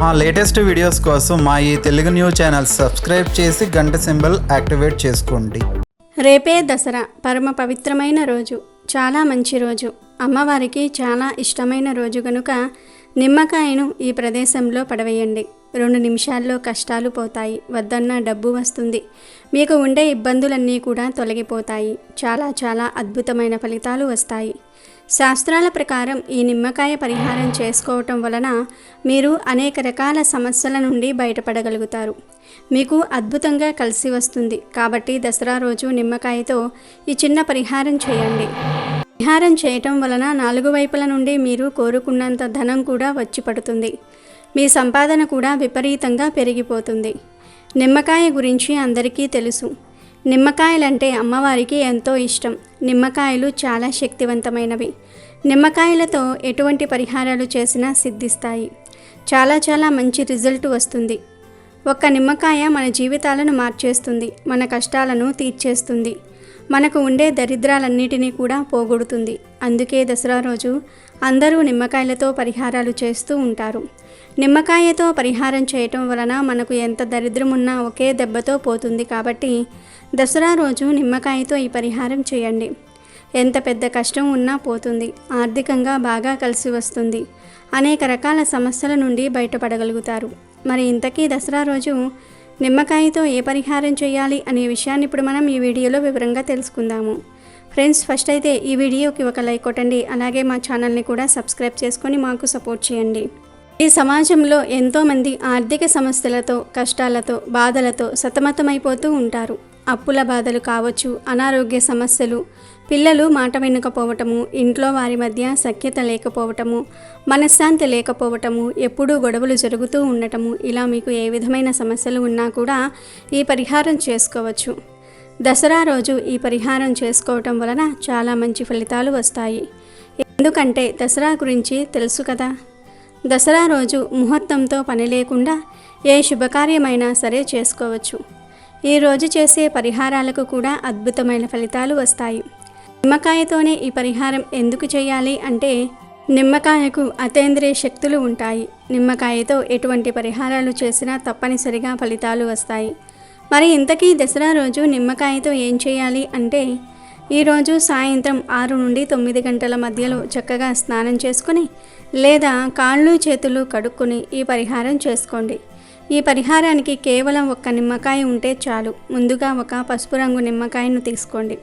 మా latest videos కోసం మా ఈ తెలుగు న్యూస్ ఛానల్ సబ్స్క్రైబ్ చేసి గంట సింబల్ యాక్టివేట్ చేసుకోండి. రేపే దసరా పరమ పవిత్రమైన రోజు, చాలా మంచి రోజు, అమ్మవారికి చాలా ఇష్టమైన రోజు కనుక నిమ్మకాయను ఈ ప్రదేశంలో పడవేయండి. 2 నిమిషాల్లో కష్టాలు పోతాయి, వద్దన్న డబ్బు వస్తుంది, మీకు ఉండే ఇబ్బందులన్నీ కూడా తొలగిపోతాయి, చాలా అద్భుతమైన ఫలితాలు వస్తాయి. శాస్త్రాల ప్రకారం ఈ నిమ్మకాయ పరిహారం చేసుకోవటం వలన మీరు అనేక రకాల సమస్యల నుండి బయటపడగలుగుతారు. మీకు అద్భుతంగా కలిసి వస్తుంది. కాబట్టి దసరా రోజు నిమ్మకాయతో ఈ చిన్న పరిహారం చేయండి. పరిహారం చేయటం వలన 4 వైపుల నుండి మీరు కోరుకున్నంత ధనం కూడా వచ్చి పడుతుంది. మీ సంపాదన కూడా విపరీతంగా పెరిగిపోతుంది. నిమ్మకాయ గురించి అందరికీ తెలుసు. నిమ్మకాయలంటే అమ్మవారికి ఎంతో ఇష్టం. నిమ్మకాయలు చాలా శక్తివంతమైనవి. నిమ్మకాయలతో ఎటువంటి పరిహారాలు చేసినా సిద్ధిస్తాయి. చాలా మంచి రిజల్ట్ వస్తుంది. ఒక్క నిమ్మకాయ మన జీవితాలను మార్చేస్తుంది, మన కష్టాలను తీర్చేస్తుంది, మనకు ఉండే దరిద్రాలన్నిటినీ కూడా పోగొడుతుంది. అందుకే దసరా రోజు అందరూ నిమ్మకాయలతో పరిహారాలు చేస్తూ ఉంటారు. నిమ్మకాయతో పరిహారం చేయటం వలన మనకు ఎంత దరిద్రం ఉన్నా ఒకే దెబ్బతో పోతుంది. కాబట్టి దసరా రోజు నిమ్మకాయతో ఈ పరిహారం చేయండి. ఎంత పెద్ద కష్టం ఉన్నా పోతుంది. ఆర్థికంగా బాగా కలిసి వస్తుంది. అనేక రకాల సమస్యల నుండి బయటపడగలుగుతారు. మరి ఇంతకీ దసరా రోజు నిమ్మకాయతో ఏ పరిహారం చేయాలి అనే విషయాన్ని ఇప్పుడు మనం ఈ వీడియోలో వివరంగా తెలుసుకుందాము. ఫ్రెండ్స్, ఫస్ట్ అయితే ఈ వీడియోకి ఒక లైక్ కొట్టండి. అలాగే మా ఛానల్ని కూడా సబ్స్క్రైబ్ చేసుకొని మాకు సపోర్ట్ చేయండి. ఈ సమాజంలో ఎంతోమంది ఆర్థిక సమస్యలతో, కష్టాలతో, బాధలతో సతమతమైపోతూ ఉంటారు. అప్పుల బాధలు కావచ్చు, అనారోగ్య సమస్యలు, పిల్లలు మాట వినకపోవటము, ఇంట్లో వారి మధ్య సఖ్యత లేకపోవటము, మనశ్శాంతి లేకపోవటము, ఎప్పుడూ గొడవలు జరుగుతూ ఉండటము, ఇలా మీకు ఏ విధమైన సమస్యలు ఉన్నా కూడా ఈ పరిహారం చేసుకోవచ్చు. దసరా రోజు ఈ పరిహారం చేసుకోవటం వలన చాలా మంచి ఫలితాలు వస్తాయి. ఎందుకంటే దసరా గురించి తెలుసు కదా. దసరా రోజు ముహూర్తంతో పని లేకుండా ఏ శుభకార్యమైనా సరే చేసుకోవచ్చు. ఈ రోజు చేసే పరిహారాలకు కూడా అద్భుతమైన ఫలితాలు వస్తాయి. నిమ్మకాయతోనే ఈ పరిహారం ఎందుకు చేయాలి అంటే, నిమ్మకాయకు అతీంద్రియ శక్తులు ఉంటాయి. నిమ్మకాయతో ఎటువంటి పరిహారాలు చేసినా తప్పనిసరిగా ఫలితాలు వస్తాయి. మరి ఇంతకీ దసరా రోజు నిమ్మకాయతో ఏం చేయాలి అంటే, ఈరోజు సాయంత్రం 6 నుండి 9 గంటల మధ్యలో చక్కగా స్నానం చేసుకుని లేదా కాళ్ళు చేతులు కడుక్కొని ఈ పరిహారం చేసుకోండి. ఈ పరిహారానికి కేవలం 1 నిమ్మకాయ ఉంటే చాలు. ముందుగా ఒక పసుపు రంగు నిమ్మకాయను తీసుకోండి.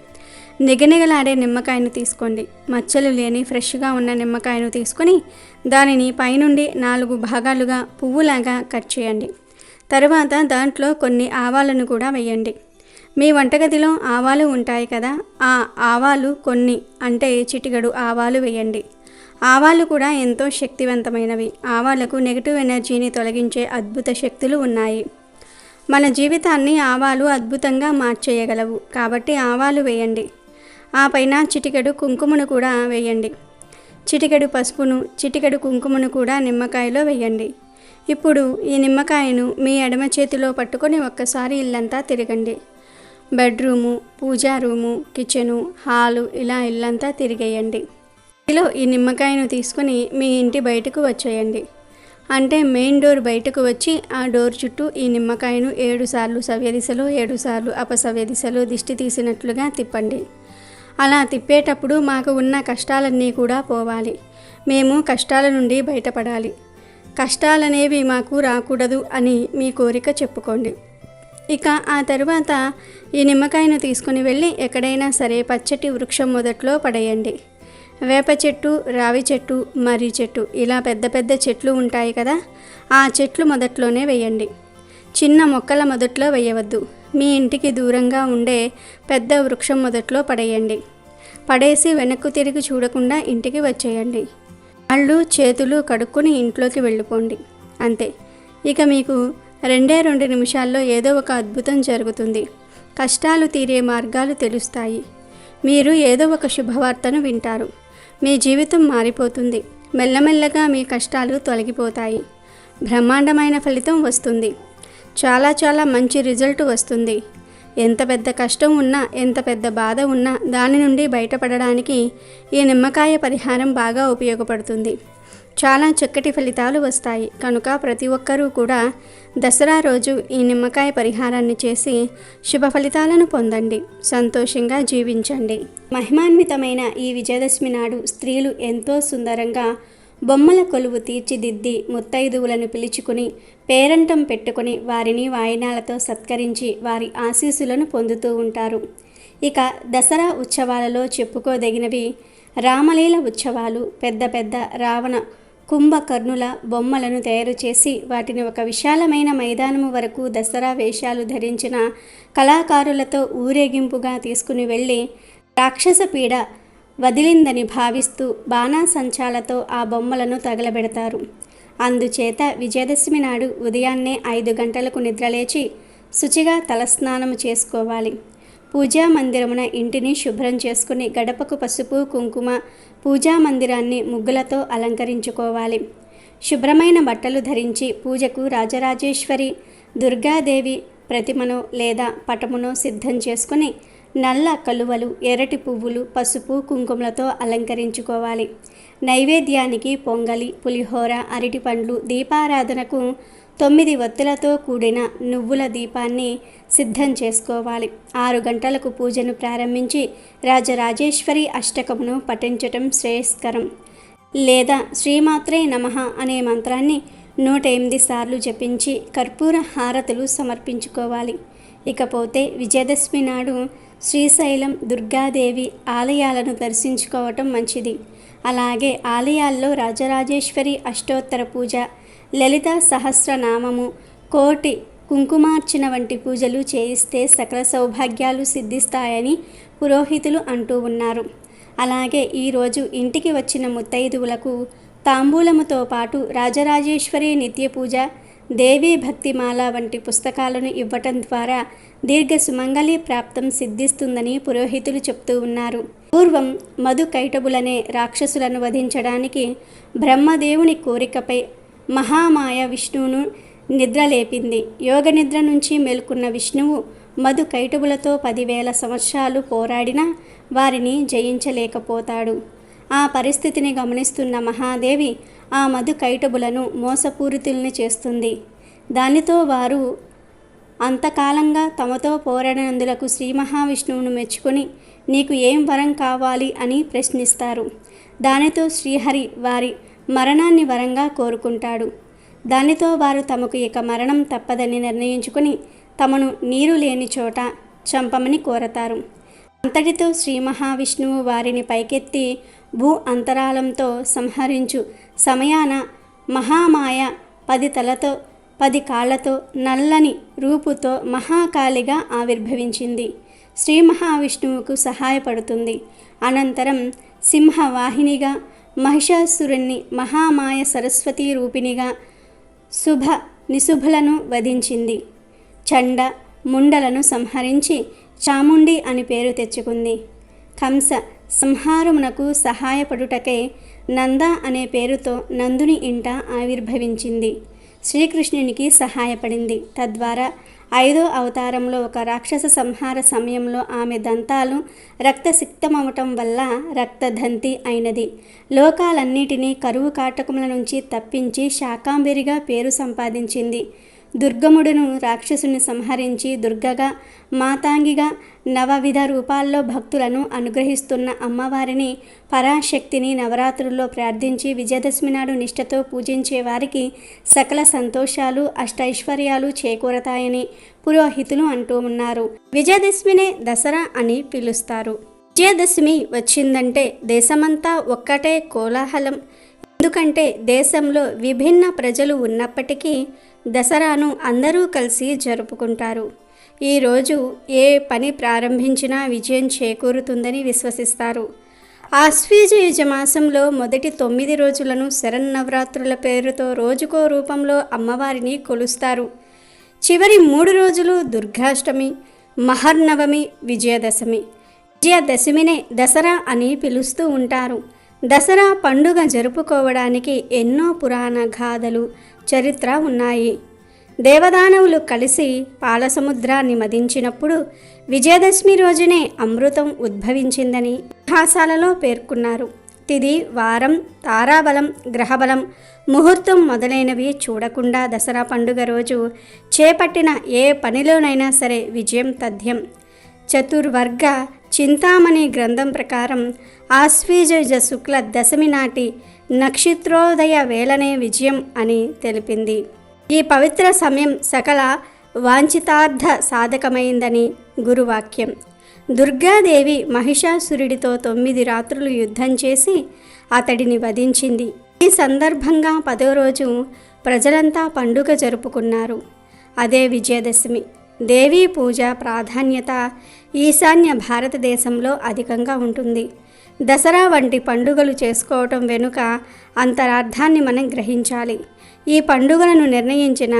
నిగనిగలాడే నిమ్మకాయను తీసుకోండి. మచ్చలు లేని ఫ్రెష్గా ఉన్న నిమ్మకాయను తీసుకొని దానిని పైనుండి 4 భాగాలుగా పువ్వులాగా కట్ చేయండి. తరువాత దాంట్లో కొన్ని ఆవాలను కూడా వేయండి. మీ వంటగదిలో ఆవాలు ఉంటాయి కదా, ఆ ఆవాలు కొన్ని అంటే చిటికెడు ఆవాలు వేయండి. ఆవాలు కూడా ఎంతో శక్తివంతమైనవి. ఆవాలకు నెగిటివ్ ఎనర్జీని తొలగించే అద్భుత శక్తులు ఉన్నాయి. మన జీవితాన్ని ఆవాలు అద్భుతంగా మార్చేయగలవు. కాబట్టి ఆవాలు వేయండి. ఆ పైన చిటికెడు కుంకుమను కూడా వేయండి. చిటికెడు పసుపును, చిటికెడు కుంకుమను కూడా నిమ్మకాయలో వేయండి. ఇప్పుడు ఈ నిమ్మకాయను మీ ఎడమ చేతిలో పట్టుకొని ఒక్కసారి ఇల్లంతా తిరగండి. బెడ్రూము, పూజా రూము, కిచెను, హాలు ఇలా ఇల్లంతా తిరిగేయండి. ఈ నిమ్మకాయను తీసుకుని మీ ఇంటి బయటకు వచ్చేయండి. అంటే మెయిన్ డోర్ బయటకు వచ్చి ఆ డోర్ చుట్టూ ఈ నిమ్మకాయను 7 సార్లు సవ్యదిశలో, 7 సార్లు అపసవ్యదిశలో దిష్టి తీసినట్లుగా తిప్పండి. అలా తిప్పేటప్పుడు మాకు ఉన్న కష్టాలన్నీ కూడా పోవాలి, మేము కష్టాల నుండి బయటపడాలి, కష్టాలనేవి మాకు రాకూడదు అని మీ కోరిక చెప్పుకోండి. ఇక ఆ తరువాత ఈ నిమ్మకాయను తీసుకుని వెళ్ళి ఎక్కడైనా సరే పచ్చటి వృక్షం మొదట్లో పడేయండి. వేప చెట్టు, రావి చెట్టు, మర్రి చెట్టు ఇలా పెద్ద చెట్లు ఉంటాయి కదా, ఆ చెట్లు మొదట్లోనే వేయండి. చిన్న మొక్కల మొదట్లో వేయవద్దు. మీ ఇంటికి దూరంగా ఉండే పెద్ద వృక్షం మొదట్లో పడేయండి. పడేసి వెనక్కు తిరిగి చూడకుండా ఇంటికి వచ్చేయండి. కాళ్ళు చేతులు కడుక్కొని ఇంట్లోకి వెళ్ళిపోండి. అంతే. ఇక మీకు 2 నిమిషాల్లో ఏదో ఒక అద్భుతం జరుగుతుంది. కష్టాలు తీరే మార్గాలు తెలుస్తాయి. మీరు ఏదో ఒక శుభవార్తను వింటారు. మీ జీవితం మారిపోతుంది. మెల్లమెల్లగా మీ కష్టాలు తొలగిపోతాయి. బ్రహ్మాండమైన ఫలితం వస్తుంది. చాలా మంచి రిజల్ట్ వస్తుంది. ఎంత పెద్ద కష్టం ఉన్నా, ఎంత పెద్ద బాధ ఉన్నా దాని నుండి బయటపడడానికి ఈ నిమ్మకాయ పరిహారం బాగా ఉపయోగపడుతుంది. చాలా చక్కటి ఫలితాలు వస్తాయి. కనుక ప్రతి ఒక్కరూ కూడా దసరా రోజు ఈ నిమ్మకాయ పరిహారాన్ని చేసి శుభ ఫలితాలను పొందండి, సంతోషంగా జీవించండి. మహిమాన్వితమైన ఈ విజయదశమి నాడు స్త్రీలు ఎంతో సుందరంగా బొమ్మల కొలువు తీర్చిదిద్ది ముత్తైదువులను పిలుచుకుని పేరంటం పెట్టుకుని వారిని వాయినాలతో సత్కరించి వారి ఆశీస్సులను పొందుతూ ఉంటారు. ఇక దసరా ఉత్సవాలలో చెప్పుకోదగినవి రామలీల ఉత్సవాలు. పెద్ద పెద్ద రావణ కుంభకర్ణుల బొమ్మలను తయారు చేసి వాటిని ఒక విశాలమైన మైదానము వరకు దసరా వేషాలు ధరించిన కళాకారులతో ఊరేగింపుగా తీసుకుని వెళ్ళి రాక్షస పీడ వదిలిందని భావిస్తూ బాణాసంచాలతో ఆ బొమ్మలను తగలబెడతారు. అందుచేత విజయదశమి నాడు ఉదయాన్నే 5 గంటలకు నిద్రలేచి శుచిగా తలస్నానము చేసుకోవాలి. పూజా మందిరమున ఇంటిని శుభ్రం చేసుకుని గడపకు పసుపు కుంకుమ, పూజా మందిరాన్ని ముగ్గులతో అలంకరించుకోవాలి. శుభ్రమైన బట్టలు ధరించి పూజకు రాజరాజేశ్వరి దుర్గాదేవి ప్రతిమను లేదా పటమును సిద్ధం చేసుకుని నల్ల కలువలు, ఎర్రటి పువ్వులు, పసుపు కుంకుమలతో అలంకరించుకోవాలి. నైవేద్యానికి పొంగలి, పులిహోర, అరటిపండ్లు, దీపారాధనకు 9 ఒత్తులతో కూడిన నువ్వుల దీపాన్ని సిద్ధం చేసుకోవాలి. 6 గంటలకు పూజను ప్రారంభించి రాజరాజేశ్వరి అష్టకమును పఠించటం శ్రేయస్కరం. లేదా శ్రీమాత్రే నమః అనే మంత్రాన్ని 108 సార్లు జపించి కర్పూర హారతులు సమర్పించుకోవాలి. ఇకపోతే విజయదశమి నాడు శ్రీశైలం, దుర్గాదేవి ఆలయాలను దర్శించుకోవటం మంచిది. అలాగే ఆలయాల్లో రాజరాజేశ్వరి అష్టోత్తర పూజ, లలిత సహస్రనామము, కోటి కుంకుమార్చన వంటి పూజలు చేయిస్తే సకల సౌభాగ్యాలు సిద్ధిస్తాయని పురోహితులు అంటూ ఉన్నారు. అలాగే ఈరోజు ఇంటికి వచ్చిన ముత్తైదువులకు తాంబూలముతో పాటు రాజరాజేశ్వరి నిత్య పూజ, దేవీ భక్తిమాల వంటి పుస్తకాలను ఇవ్వటం ద్వారా దీర్ఘ సుమంగళి ప్రాప్తం సిద్ధిస్తుందని పురోహితులు చెప్తూ ఉన్నారు. పూర్వం మధు కైటబులనే రాక్షసులను వధించడానికి బ్రహ్మదేవుని కోరికపై మహామాయ విష్ణువును నిద్రలేపింది. యోగ నిద్ర నుంచి మేల్కొన్న విష్ణువు మధు కైటబులతో 10,000 సంవత్సరాలు పోరాడినా వారిని జయించలేకపోతాడు. ఆ పరిస్థితిని గమనిస్తున్న మహాదేవి ఆ మధు కైటబులను మోసపూరితుల్ని చేస్తుంది. దానితో వారు అంతకాలంగా తమతో పోరాడినందులకు శ్రీ మహావిష్ణువును మెచ్చుకొని నీకు ఏం వరం కావాలి అని ప్రశ్నిస్తారు. దానితో శ్రీహరి వారి మరణాన్ని వరంగా కోరుకుంటాడు. దానితో వారు తమకు ఇక మరణం తప్పదని నిర్ణయించుకుని తమను నీరు లేని చోట చంపమని కోరతారు. అంతటితో శ్రీ మహావిష్ణువు వారిని పైకెత్తి భూ అంతరాలంతో సంహరించు సమయాన మహామాయ 10 తలతో 10 కాళ్లతో నల్లని రూపుతో మహాకాళిగా ఆవిర్భవించింది. శ్రీ మహావిష్ణువుకు సహాయపడుతుంది. అనంతరం సింహవాహినిగా, మహిషాసురుణ్ణి మహామాయ సరస్వతీ రూపిణిగా శుభ నిశుభులను వధించింది. చండ ముండలను సంహరించి చాముండి అని పేరు తెచ్చుకుంది. కంస సంహారమునకు సహాయపడుటకై నంద అనే పేరుతో నందుని ఇంట ఆవిర్భవించింది. శ్రీకృష్ణునికి సహాయపడింది. తద్వారా 5వ అవతారంలో ఒక రాక్షస సంహార సమయంలో ఆమె దంతాలు రక్తసిక్తమవటం వల్ల రక్తదంతి అయినది. లోకాలన్నిటినీ కరువు కాటకముల నుంచి తప్పించి శాకాంబరిగా పేరు సంపాదించింది. దుర్గముడును రాక్షసుని సంహరించి దుర్గగా, మాతాంగిగా 9 రూపాల్లో భక్తులను అనుగ్రహిస్తున్న అమ్మవారిని పరాశక్తిని నవరాత్రుల్లో ప్రార్థించి విజయదశమి నాడు నిష్ఠతో పూజించే వారికి సకల సంతోషాలు, అష్టైశ్వర్యాలు చేకూరతాయని పురోహితులు అంటూ ఉన్నారు. విజయదశమినే దసరా అని పిలుస్తారు. విజయదశమి వచ్చిందంటే దేశమంతా ఒక్కటే కోలాహలం. ఎందుకంటే దేశంలో విభిన్న ప్రజలు ఉన్నప్పటికీ దసరాను అందరూ కలిసి జరుపుకుంటారు. ఈరోజు ఏ పని ప్రారంభించినా విజయం చేకూరుతుందని విశ్వసిస్తారు. ఆశ్వీజ మాసంలో మొదటి 9 రోజులను శరన్నవరాత్రుల పేరుతో రోజుకో రూపంలో అమ్మవారిని కొలుస్తారు. చివరి 3 రోజులు దుర్గాష్టమి, మహర్నవమి, విజయదశమి. విజయదశమినే దసరా అని పిలుస్తూ ఉంటారు. దసరా పండుగ జరుపుకోవడానికి ఎన్నో పురాణ గాథలు, చరిత్ర ఉన్నాయి. దేవదానవులు కలిసి పాలసముద్రాన్ని మదించినప్పుడు విజయదశమి రోజునే అమృతం ఉద్భవించిందని ఇతిహాసాలలో పేర్కొన్నారు. తిథి, వారం, తారాబలం, గ్రహబలం, ముహూర్తం మొదలైనవి చూడకుండా దసరా పండుగ రోజు చేపట్టిన ఏ పనిలోనైనా సరే విజయం తథ్యం. చతుర్వర్గ చింతామణి గ్రంథం ప్రకారం ఆశ్వీజ శుక్ల దశమి నాటి నక్షత్రోదయ వేళనే విజయం అని తెలిపింది. ఈ పవిత్ర సమయం సకల వాంఛితార్థ సాధకమైందని గురువాక్యం. దుర్గాదేవి మహిషాసురుడితో 9 రాత్రులు యుద్ధం చేసి అతడిని వధించింది. ఈ సందర్భంగా 10వ రోజు ప్రజలంతా పండుగ జరుపుకున్నారు. అదే విజయదశమి. దేవీ పూజ ప్రాధాన్యత ఈశాన్య భారతదేశంలో అధికంగా ఉంటుంది. దసరా వంటి పండుగలు చేసుకోవటం వెనుక అంతరార్థాన్ని మనం గ్రహించాలి. ఈ పండుగలను నిర్ణయించిన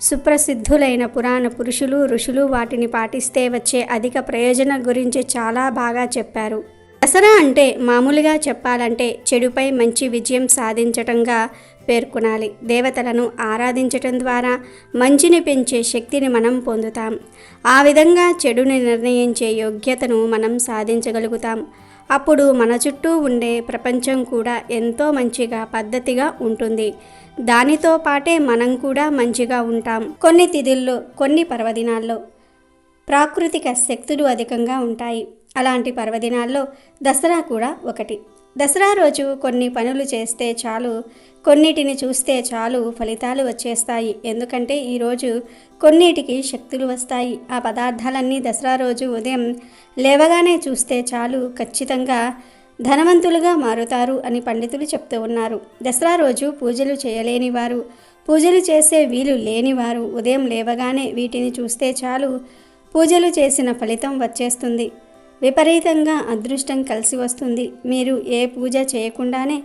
సుప్రసిద్ధులైన పురాణ పురుషులు, ఋషులు వాటిని పాటిస్తే వచ్చే అధిక ప్రయోజనం గురించి చాలా బాగా చెప్పారు. దసరా అంటే మామూలుగా చెప్పాలంటే చెడుపై మంచి విజయం సాధించటంగా పేర్కొనాలి. దేవతలను ఆరాధించటం ద్వారా మంచిని పెంచే శక్తిని మనం పొందుతాం. ఆ విధంగా చెడుని నిర్ణయించే యోగ్యతను మనం సాధించగలుగుతాం. అప్పుడు మన చుట్టూ ఉండే ప్రపంచం కూడా ఎంతో మంచిగా పద్ధతిగా ఉంటుంది. దానితో పాటే మనం కూడా మంచిగా ఉంటాం. కొన్ని తిథుల్లో, కొన్ని పర్వదినాల్లో ప్రాకృతిక శక్తులు అధికంగా ఉంటాయి. అలాంటి పర్వదినాల్లో దసరా కూడా ఒకటి. దసరా రోజు కొన్ని పనులు చేస్తే చాలు, కొన్నిటిని చూస్తే చాలు ఫలితాలు వచ్చేస్తాయి. ఎందుకంటే ఈరోజు కొన్నిటికి శక్తులు వస్తాయి. ఆ పదార్థాలన్నీ దసరా రోజు ఉదయం లేవగానే చూస్తే చాలు ఖచ్చితంగా ధనవంతులుగా మారుతారు అని పండితులు చెప్తూ ఉన్నారు. దసరా రోజు పూజలు చేయలేని వారు, పూజలు చేసే వీలు లేనివారు ఉదయం లేవగానే వీటిని చూస్తే చాలు పూజలు చేసిన ఫలితం వచ్చేస్తుంది. విపరీతంగా అదృష్టం కలిసి వస్తుంది. మీరు ఏ పూజ చేయకుండానే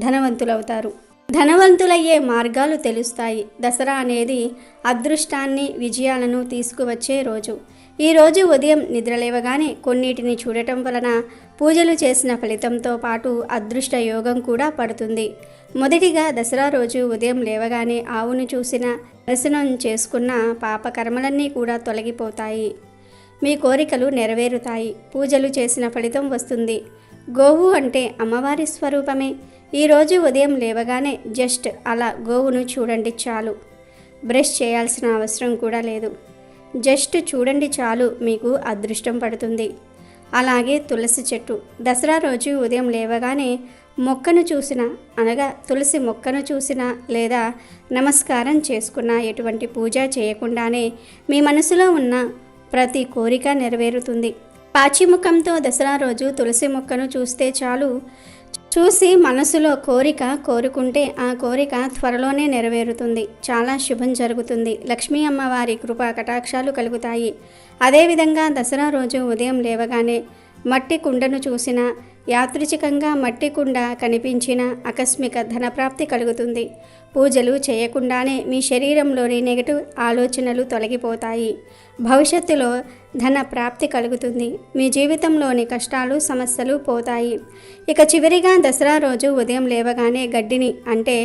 ధనవంతులవుతారు. ధనవంతులయ్యే మార్గాలు తెలుస్తాయి. దసరా అనేది అదృష్టాన్ని, విజయాలను తీసుకువచ్చే రోజు. ఈరోజు ఉదయం నిద్రలేవగానే కొన్నిటిని చూడటం వలన పూజలు చేసిన ఫలితంతో పాటు అదృష్ట యోగం కూడా పడుతుంది. మొదటిగా దసరా రోజు ఉదయం లేవగానే ఆవును చూసిన, దర్శనం చేసుకున్న పాపకర్మలన్నీ కూడా తొలగిపోతాయి. మీ కోరికలు నెరవేరుతాయి. పూజలు చేసిన ఫలితం వస్తుంది. గోవు అంటే అమ్మవారి స్వరూపమే. ఈరోజు ఉదయం లేవగానే జస్ట్ అలా గోవును చూడండి చాలు. బ్రష్ చేయాల్సిన అవసరం కూడా లేదు. జస్ట్ చూడండి చాలు, మీకు అదృష్టం పడుతుంది. అలాగే తులసి చెట్టు. దసరా రోజు ఉదయం లేవగానే మొక్కను చూసిన, అనగా తులసి మొక్కను చూసిన లేదా నమస్కారం చేసుకున్న, ఎటువంటి పూజ చేయకుండానే మీ మనసులో ఉన్న ప్రతి కోరిక నెరవేరుతుంది. పాచిముఖంతో దసరా రోజు తులసి మొక్కను చూస్తే చాలు, చూసి మనసులో కోరిక కోరుకుంటే ఆ కోరిక త్వరలోనే నెరవేరుతుంది. చాలా శుభం జరుగుతుంది. లక్ష్మీ అమ్మవారి కృపా కటాక్షాలు కలుగుతాయి. అదేవిధంగా దసరా రోజు ఉదయం లేవగానే మట్టి కుండను చూసిన, యాదృచ్ఛికంగా మట్టి కుండ కనిపించిన ఆకస్మిక ధనప్రాప్తి కలుగుతుంది. పూజలు చేయకుండానే మీ శరీరంలోని నెగటివ్ ఆలోచనలు తొలగిపోతాయి. భవిష్యత్తులో ధన ప్రాప్తి కలుగుతుంది. మీ జీవితంలోని కష్టాలు, సమస్యలు పోతాయి. ఇక చివరిగా దసరా రోజు ఉదయం లేవగానే గడ్డిని, అంటే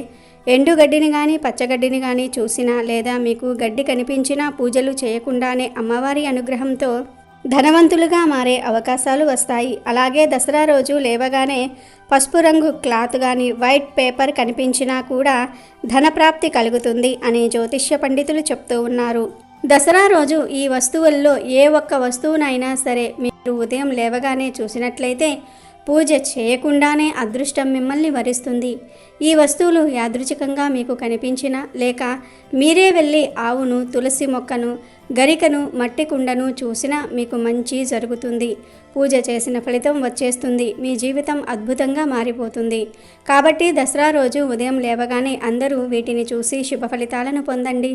ఎండుగడ్డిని కానీ పచ్చగడ్డిని కానీ చూసినా లేదా మీకు గడ్డి కనిపించినా పూజలు చేయకుండానే అమ్మవారి అనుగ్రహంతో ధనవంతులుగా మారే అవకాశాలు వస్తాయి. అలాగే దసరా రోజు లేవగానే పసుపు రంగు క్లాత్ కానీ వైట్ పేపర్ కనిపించినా కూడా ధనప్రాప్తి కలుగుతుంది అని జ్యోతిష్య పండితులు చెప్తూ ఉన్నారు. దసరా రోజు ఈ వస్తువుల్లో ఏ ఒక్క వస్తువునైనా సరే మీరు ఉదయం లేవగానే చూసినట్లయితే పూజ చేయకుండానే అదృష్టం మిమ్మల్ని వరిస్తుంది. ఈ వస్తువులు యాదృచ్ఛికంగా మీకు కనిపించినా లేక మీరే వెళ్ళి ఆవును, తులసి మొక్కను, గరికను, మట్టి కుండను చూసినా మీకు మంచి జరుగుతుంది. పూజ చేసిన ఫలితం వచ్చేస్తుంది. మీ జీవితం అద్భుతంగా మారిపోతుంది. కాబట్టి దసరా రోజు ఉదయం లేవగానే అందరూ వీటిని చూసి శుభ ఫలితాలను పొందండి.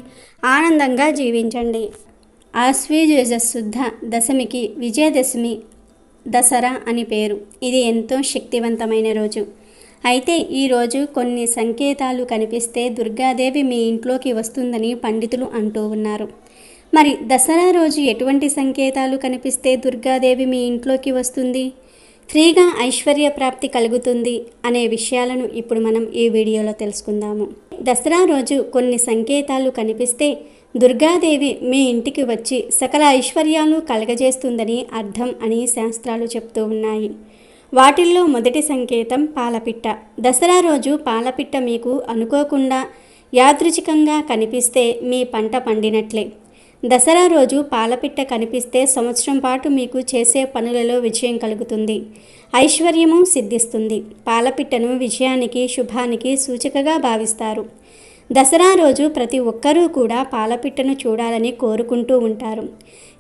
ఆనందంగా జీవించండి. ఆశ్వీజ శుద్ధ దశమికి విజయదశమి, దసరా అని పేరు. ఇది ఎంతో శక్తివంతమైన రోజు. అయితే ఈరోజు కొన్ని సంకేతాలు కనిపిస్తే దుర్గాదేవి మీ ఇంట్లోకి వస్తుందని పండితులు అంటూ ఉన్నారు. మరి దసరా రోజు ఎటువంటి సంకేతాలు కనిపిస్తే దుర్గాదేవి మీ ఇంట్లోకి వస్తుంది, ఫ్రీగా ఐశ్వర్య ప్రాప్తి కలుగుతుంది అనే విషయాలను ఇప్పుడు మనం ఈ వీడియోలో తెలుసుకుందాము. దసరా రోజు కొన్ని సంకేతాలు కనిపిస్తే దుర్గాదేవి మీ ఇంటికి వచ్చి సకల ఐశ్వర్యాలు కలగజేస్తుందని అర్థం అని శాస్త్రాలు చెప్తూ ఉన్నాయి. వాటిల్లో మొదటి సంకేతం పాలపిట్ట. దసరా రోజు పాలపిట్ట మీకు అనుకోకుండా యాదృచ్ఛికంగా కనిపిస్తే మీ పంట పండినట్లే. దసరా రోజు పాలపిట్ట కనిపిస్తే సంవత్సరం పాటు మీకు చేసే పనులలో విజయం కలుగుతుంది, ఐశ్వర్యము సిద్ధిస్తుంది. పాలపిట్టను విజయానికి, శుభానికి సూచికగా భావిస్తారు. దసరా రోజు ప్రతి ఒక్కరూ కూడా పాలపిట్టను చూడాలని కోరుకుంటూ ఉంటారు.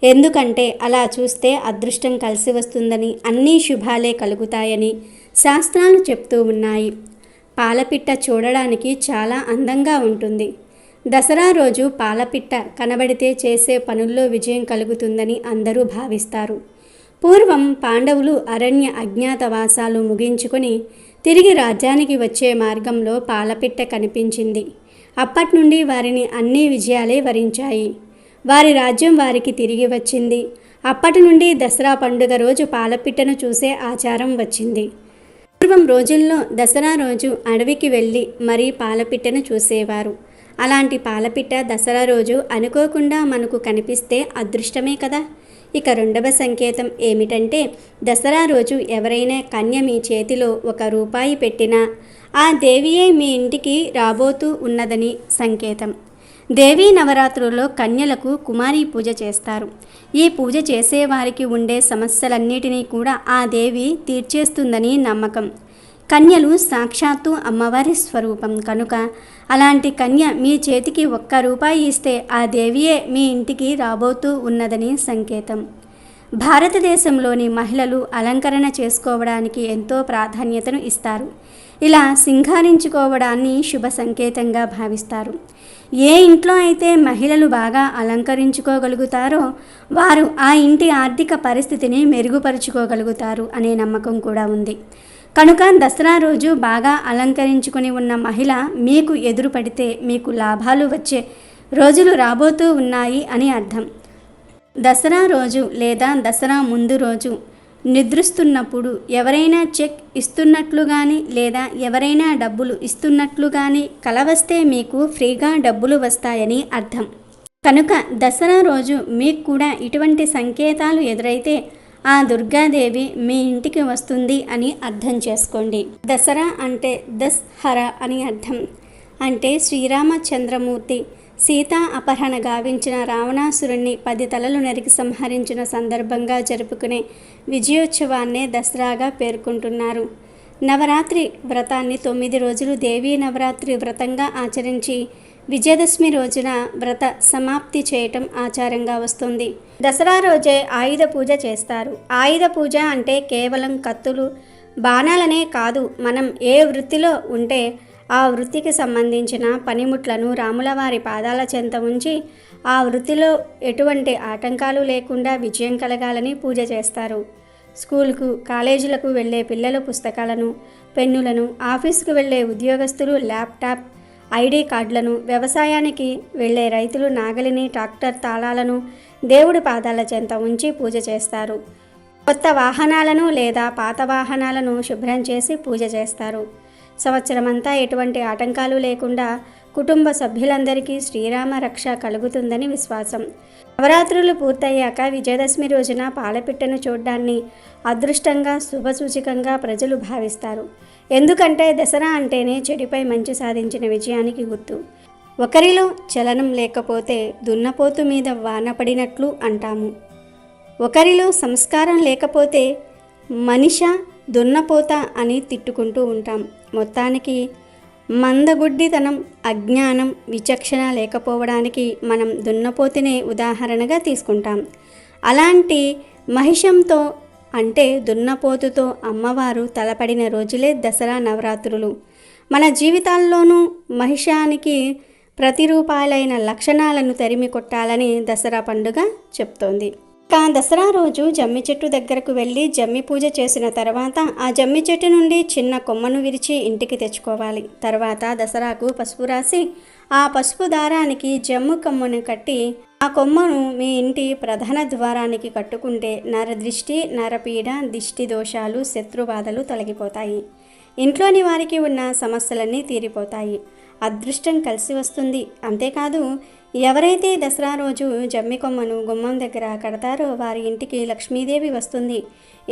ఎందుకంటే అలా చూస్తే అదృష్టం కలిసి వస్తుందని, అన్నీ శుభాలే కలుగుతాయని శాస్త్రాలు చెప్తూ ఉన్నాయి. పాలపిట్ట చూడడానికి చాలా అందంగా ఉంటుంది. దసరా రోజు పాలపిట్ట కనబడితే చేసే పనుల్లో విజయం కలుగుతుందని అందరూ భావిస్తారు. పూర్వం పాండవులు అరణ్య అజ్ఞాతవాసాలు ముగించుకొని తిరిగి రాజ్యానికి వచ్చే మార్గంలో పాలపిట్ట కనిపించింది. అప్పటి నుండి వారిని అన్ని విజయాలే వరించాయి. వారి రాజ్యం వారికి తిరిగి వచ్చింది. అప్పటి నుండి దసరా పండుగ రోజు పాలపిట్టను చూసే ఆచారం వచ్చింది. పూర్వం రోజుల్లో దసరా రోజు అడవికి వెళ్ళి మరీ పాలపిట్టను చూసేవారు. అలాంటి పాలపిట్ట దసరా రోజు అనుకోకుండా మనకు కనిపిస్తే అదృష్టమే కదా. ఇక రెండవ సంకేతం ఏమిటంటే, దసరా రోజు ఎవరైనా కన్య మీ చేతిలో ₹1 పెట్టినా ఆ దేవియే మీ ఇంటికి రాబోతూ ఉన్నదని సంకేతం. దేవీ నవరాత్రుల్లో కన్యలకు కుమారి పూజ చేస్తారు. ఈ పూజ చేసేవారికి ఉండే సమస్యలన్నిటినీ కూడా ఆ దేవి తీర్చేస్తుందని నమ్మకం. కన్యలు సాక్షాత్తు అమ్మవారి స్వరూపం కనుక అలాంటి కన్య మీ చేతికి ₹1 ఇస్తే ఆ దేవియే మీ ఇంటికి రాబోతూ ఉన్నదని సంకేతం. భారతదేశంలోని మహిళలు అలంకరణ చేసుకోవడానికి ఎంతో ప్రాధాన్యతను ఇస్తారు. ఇలా సింగారించుకోవడాన్ని శుభ సంకేతంగా భావిస్తారు. ఏ ఇంట్లో అయితే మహిళలు బాగా అలంకరించుకోగలుగుతారో వారు ఆ ఇంటి ఆర్థిక పరిస్థితిని మెరుగుపరుచుకోగలుగుతారు అనే నమ్మకం కూడా ఉంది. కనుక దసరా రోజు బాగా అలంకరించుకొని ఉన్న మహిళ మీకు ఎదురు పడితే మీకు లాభాలు వచ్చే రోజులు రాబోతూ ఉన్నాయి అని అర్థం. దసరా రోజు లేదా దసరా ముందు రోజు నిద్రిస్తున్నప్పుడు ఎవరైనా చెక్ ఇస్తున్నట్లు కానీ లేదా ఎవరైనా డబ్బులు ఇస్తున్నట్లు కానీ కల వస్తే మీకు ఫ్రీగా డబ్బులు వస్తాయని అర్థం. కనుక దసరా రోజు మీకు కూడా ఇటువంటి సంకేతాలు ఎదురైతే ఆ దుర్గాదేవి మీ ఇంటికి వస్తుంది అని అర్థం చేసుకోండి. దసరా అంటే దస్హర అని అర్థం. అంటే శ్రీరామచంద్రమూర్తి సీతా అపహరణ గావించిన రావణాసురుణ్ణి 10 తలలు నరికి సంహరించిన సందర్భంగా జరుపుకునే విజయోత్సవాన్నే దసరాగా పేర్కొంటున్నారు. నవరాత్రి వ్రతాన్ని 9 రోజులు దేవీ నవరాత్రి వ్రతంగా ఆచరించి విజయదశమి రోజున వ్రత సమాప్తి చేయటం ఆచారంగా వస్తుంది. దసరా రోజే ఆయుధ పూజ చేస్తారు. ఆయుధ పూజ అంటే కేవలం కత్తులు, బాణాలనే కాదు, మనం ఏ వృత్తిలో ఉంటే ఆ వృత్తికి సంబంధించిన పనిముట్లను రాములవారి పాదాల చెంత ఉంచి ఆ వృత్తిలో ఎటువంటి ఆటంకాలు లేకుండా విజయం కలగాలని పూజ చేస్తారు. స్కూల్కు, కాలేజీలకు వెళ్ళే పిల్లలు పుస్తకాలను, పెన్నులను, ఆఫీసుకు వెళ్ళే ఉద్యోగస్తులు ల్యాప్టాప్, ఐడి కార్డులను, వ్యవసాయానికి వెళ్ళే రైతులు నాగలిని, ట్రాక్టర్ తాళాలను దేవుడి పాదాల చెంత ఉంచి పూజ చేస్తారు. కొత్త వాహనాలను లేదా పాత వాహనాలను శుభ్రం చేసి పూజ చేస్తారు. సంవత్సరమంతా ఎటువంటి ఆటంకాలు లేకుండా కుటుంబ సభ్యులందరికీ శ్రీరామ రక్ష కలుగుతుందని విశ్వాసం. నవరాత్రులు పూర్తయ్యాక విజయదశమి రోజున పాలపిట్టను చూడ్డాన్ని అదృష్టంగా, శుభసూచకంగా ప్రజలు భావిస్తారు. ఎందుకంటే దసరా అంటేనే చెడుపై మంచి సాధించిన విజయానికి గుర్తు. ఒకరిలో చలనం లేకపోతే దున్నపోతు మీద వాన పడినట్లు అంటాము. ఒకరిలో సంస్కారం లేకపోతే మనిష దున్నపోత అని తిట్టుకుంటూ ఉంటాం. మొత్తానికి మందగుడ్డితనం, అజ్ఞానం, విచక్షణ లేకపోవడానికి మనం దున్నపోతునే ఉదాహరణగా తీసుకుంటాం. అలాంటి మహిషంతో అంటే దున్నపోతుతో అమ్మవారు తలపడిన రోజులే దసరా నవరాత్రులు. మన జీవితాల్లోనూ మహిషానికి ప్రతిరూపాలైన లక్షణాలను తరిమి కొట్టాలని దసరా పండుగ చెప్తోంది. ఇక దసరా రోజు జమ్మి చెట్టు దగ్గరకు వెళ్ళి జమ్మి పూజ చేసిన తర్వాత ఆ జమ్మి చెట్టు నుండి చిన్న కొమ్మను విరిచి ఇంటికి తెచ్చుకోవాలి. తర్వాత దసరాకు పసుపు రాసి ఆ పసుపు దారానికి జమ్ము కొమ్మను కట్టి ఆ కొమ్మను మీ ఇంటి ప్రధాన ద్వారానికి కట్టుకుంటే నరదృష్టి, నరపీడ, దిష్టి దోషాలు, శత్రుబాధలు తొలగిపోతాయి. ఇంట్లోని వారికి ఉన్న సమస్యలన్నీ తీరిపోతాయి. అదృష్టం కలిసి వస్తుంది. అంతేకాదు, ఎవరైతే దసరా రోజు జమ్మి కొమ్మను గుమ్మం దగ్గర కడతారో వారి ఇంటికి లక్ష్మీదేవి వస్తుంది.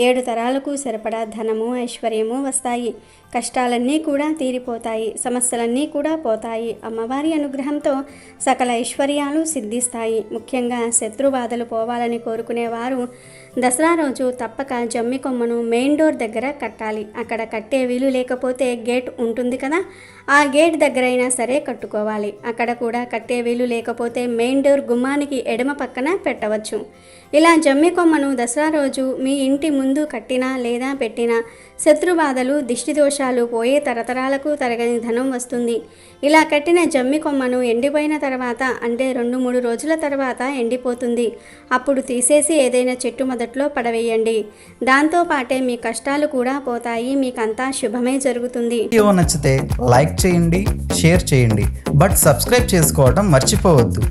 7 తరాలకు సరిపడా ధనము, ఐశ్వర్యము వస్తాయి. కష్టాలన్నీ కూడా తీరిపోతాయి. సమస్యలన్నీ కూడా పోతాయి. అమ్మవారి అనుగ్రహంతో సకల ఐశ్వర్యాలు సిద్ధిస్తాయి. ముఖ్యంగా శత్రుబాధలు పోవాలని కోరుకునేవారు దసరా రోజు తప్పక జమ్మి కొమ్మను మెయిన్ డోర్ దగ్గర కట్టాలి. అక్కడ కట్టే వీలు లేకపోతే గేట్ ఉంటుంది కదా, ఆ గేట్ దగ్గర అయినా సరే కట్టుకోవాలి. అక్కడ కూడా కట్టే వీలు లేకపోతే మెయిన్ డోర్ గుమ్మానికి ఎడమ పక్కన పెట్టవచ్చు. ఇలా జమ్మి కొమ్మను దసరా రోజు మీ ఇంటి ముందు కట్టినా లేదా పెట్టినా శత్రుబాధలు, దిష్టి దోషాలు పోయే తరతరాలకు తరగని ధనం వస్తుంది. ఇలా కట్టిన జమ్మి కొమ్మను ఎండిపోయిన తర్వాత అంటే 2-3 రోజుల తర్వాత ఎండిపోతుంది. అప్పుడు తీసేసి ఏదైనా చెట్టు మొదట్లో పడవేయండి. దాంతో పాటే మీ కష్టాలు కూడా పోతాయి. మీకంతా శుభమే జరుగుతుంది. వీడియో నచ్చితే లైక్ చేయండి, షేర్ చేయండి, బట్ సబ్స్క్రైబ్ చేసుకోవడం మర్చిపోవద్దు.